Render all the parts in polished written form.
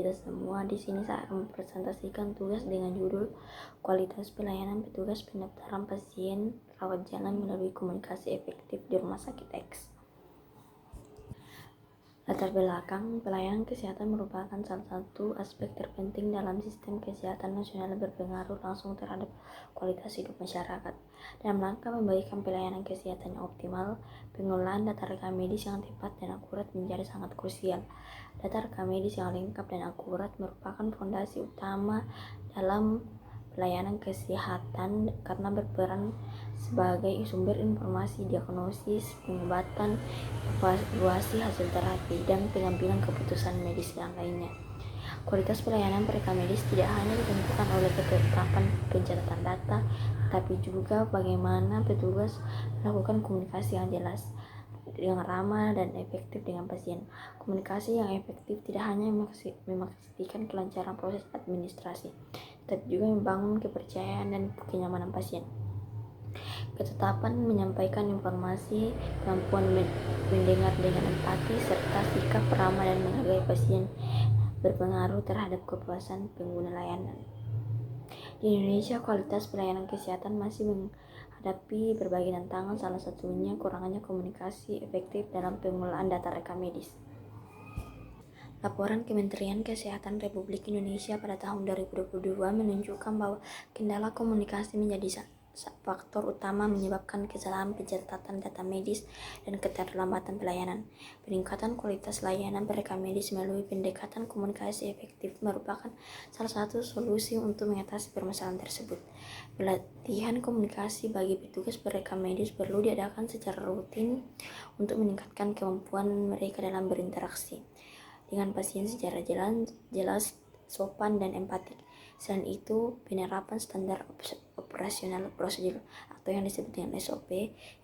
kita semua. Di sini saya akan mempresentasikan tugas dengan judul Kualitas Pelayanan Petugas Pendaftaran Pasien Rawat Jalan Melalui Komunikasi Efektif di Rumah Sakit X. Latar belakang, pelayanan kesehatan merupakan salah satu aspek terpenting dalam sistem kesehatan nasional berpengaruh langsung terhadap kualitas hidup masyarakat. Dalam rangka memberikan pelayanan kesehatan yang optimal, pengelolaan data rekam medis yang tepat dan akurat menjadi sangat krusial. Data rekam medis yang lengkap dan akurat merupakan fondasi utama dalam pelayanan kesehatan karena berperan sebagai sumber informasi, diagnosis, pengobatan, evaluasi hasil terapi, dan pengambilan keputusan medis yang lainnya. Kualitas pelayanan rekam medis tidak hanya ditentukan oleh ketetapan pencatatan data, tetapi juga bagaimana petugas melakukan komunikasi yang jelas, yang ramah dan efektif dengan pasien. Komunikasi yang efektif tidak hanya memastikan kelancaran proses administrasi, tetapi juga membangun kepercayaan dan kenyamanan pasien. Ketetapan menyampaikan informasi, kemampuan mendengar dengan empati, serta sikap ramah dan menghargai pasien berpengaruh terhadap kepuasan pengguna layanan. Di Indonesia, kualitas pelayanan kesehatan masih menghadapi berbagai tantangan, salah satunya kurangnya komunikasi efektif dalam pengelolaan data rekam medis. Laporan Kementerian Kesehatan Republik Indonesia pada tahun 2022 menunjukkan bahwa kendala komunikasi menjadi faktor utama menyebabkan kesalahan pencatatan data medis dan keterlambatan pelayanan. Peningkatan kualitas layanan rekam medis melalui pendekatan komunikasi efektif merupakan salah satu solusi untuk mengatasi permasalahan tersebut. Pelatihan komunikasi bagi petugas rekam medis perlu diadakan secara rutin untuk meningkatkan kemampuan mereka dalam berinteraksi dengan pasien secara jelas, sopan, dan empatik. Selain itu, penerapan standar operasional prosedur atau yang disebut dengan SOP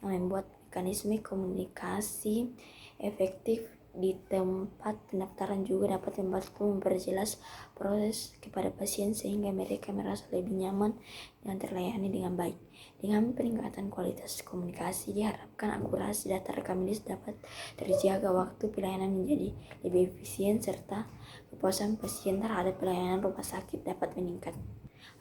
yang membuat mekanisme komunikasi efektif di tempat pendaftaran juga dapat membantu memperjelas proses kepada pasien sehingga mereka merasa lebih nyaman dan terlayani dengan baik. Dengan peningkatan kualitas komunikasi diharapkan akurasi data rekam medis dapat terjaga, waktu pelayanan menjadi lebih efisien, serta kepuasan pasien terhadap pelayanan rumah sakit dapat meningkat.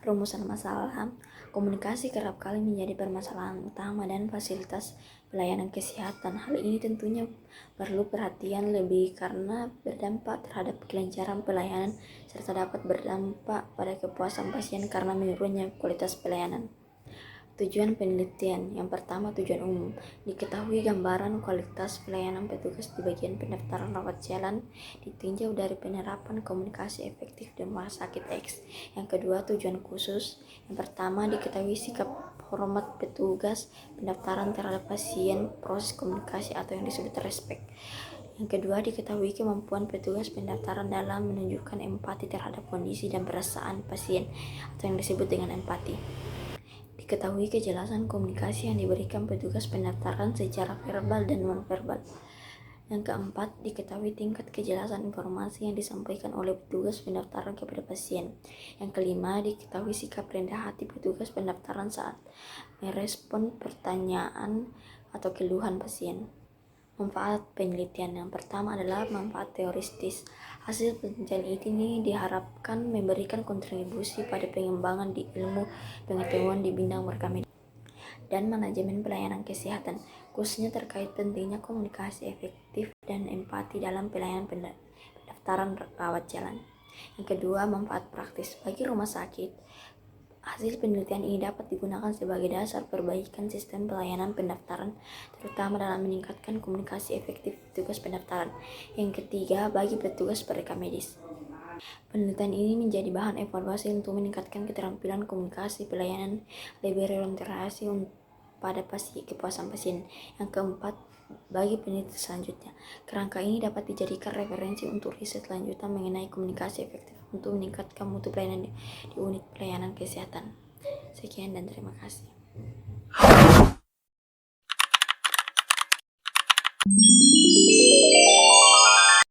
Rumusan masalah komunikasi kerap kali menjadi permasalahan utama dan fasilitas pelayanan kesehatan. Hal ini tentunya perlu perhatian lebih karena berdampak terhadap kelancaran pelayanan serta dapat berdampak pada kepuasan pasien karena menurunnya kualitas pelayanan. Tujuan penelitian. Yang pertama, tujuan umum. Diketahui gambaran kualitas pelayanan petugas di bagian pendaftaran rawat jalan ditinjau dari penerapan komunikasi efektif di Rumah Sakit X. Yang kedua, tujuan khusus. Yang pertama, diketahui sikap hormat petugas pendaftaran terhadap pasien, proses komunikasi atau yang disebut respek. Yang kedua, diketahui kemampuan petugas pendaftaran dalam menunjukkan empati terhadap kondisi dan perasaan pasien atau yang disebut dengan empati. Diketahui kejelasan komunikasi yang diberikan petugas pendaftaran secara verbal dan non-verbal. Yang keempat, diketahui tingkat kejelasan informasi yang disampaikan oleh petugas pendaftaran kepada pasien. Yang kelima, diketahui sikap rendah hati petugas pendaftaran saat merespon pertanyaan atau keluhan pasien. Manfaat penelitian. Yang pertama adalah manfaat teoristis. Hasil penelitian ini diharapkan memberikan kontribusi pada pengembangan di ilmu pengetahuan di bidang rekam medis dan manajemen pelayanan kesehatan, khususnya terkait pentingnya komunikasi efektif dan empati dalam pelayanan pendaftaran rawat jalan. Yang kedua, manfaat praktis bagi rumah sakit. Hasil penelitian ini dapat digunakan sebagai dasar perbaikan sistem pelayanan pendaftaran, terutama dalam meningkatkan komunikasi efektif petugas pendaftaran. Yang ketiga, bagi petugas rekam medis. Penelitian ini menjadi bahan evaluasi untuk meningkatkan keterampilan komunikasi pelayanan lebih berorientasi pada kepuasan pasien. Yang keempat, bagi penelitian selanjutnya. Kerangka ini dapat dijadikan referensi untuk riset lanjutan mengenai komunikasi efektif untuk meningkatkan mutu pelayanan di unit pelayanan kesehatan. Sekian dan terima kasih.